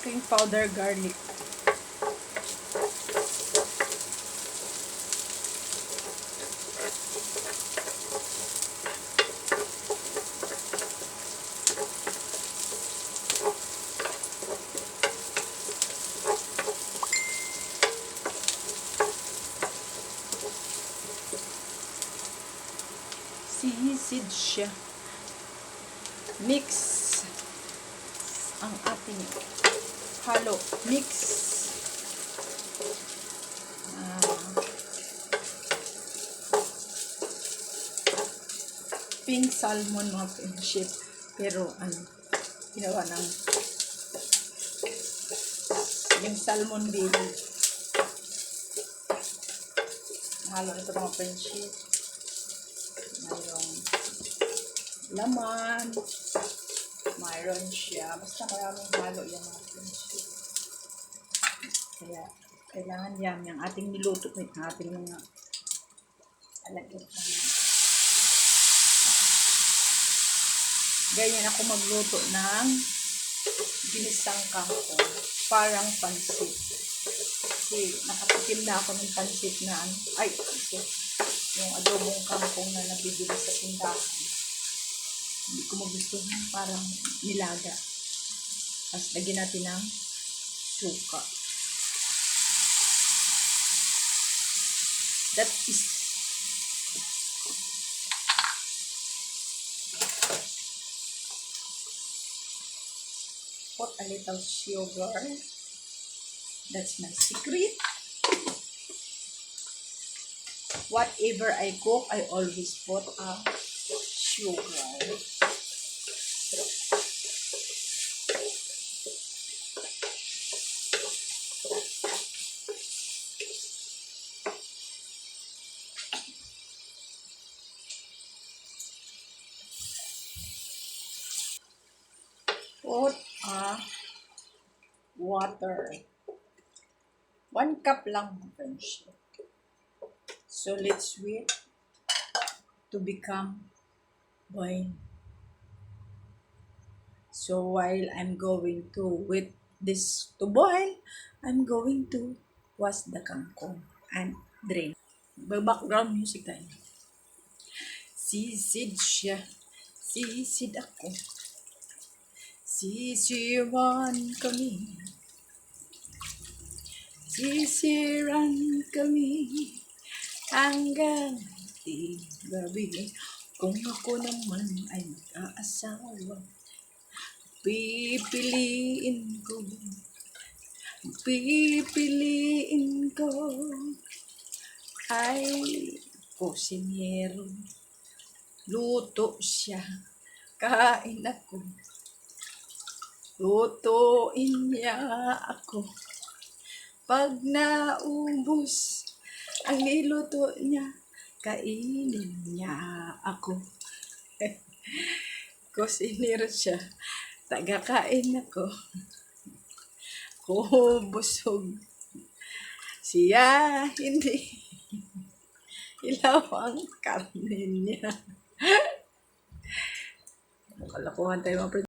aking powder garlic. Sisid siya. Mix ang ating halo. Mix. Pink salmon mga friendship. Pero ginawa ng yung salmon belly. Halo ito mga friendship. Mayroong laman. Mayroon siya. Basta maraming halo yan mga friendship. Kaya kailangan yan yung ating niluto ng ating mga alagyan. Ganyan ako magluto ng ginisang kangkong. Parang pansit. Kasi nakatikim na ako ng pansit na yung adobong kangkong na nabibili sa tindahan. Hindi ko magustuhan, parang nilaga. Tapos lagyan natin ng suka. That is put a little sugar. That's my secret. Whatever I cook, I always put a sugar. Put a water. 1 cup lang mga friendship. So let's wait to become boil. So while I'm going to wait this to boil, I'm going to wash the kangkong and drain. Background music tayo. Sisid siya. Sisid ako. Sisiran kami. Sisiran kami hanggang gabi. Kung ako naman ay mag-aasawa, pipiliin ko ay kusinero. Luto siya, kain ako. Lutuin niya ako. Pag naubos ang niluto niya, kainin niya ako. Kusinero siya, tagakain ako. Busog siya, hindi ilaw ang karne niya. Kalokohan tayo mga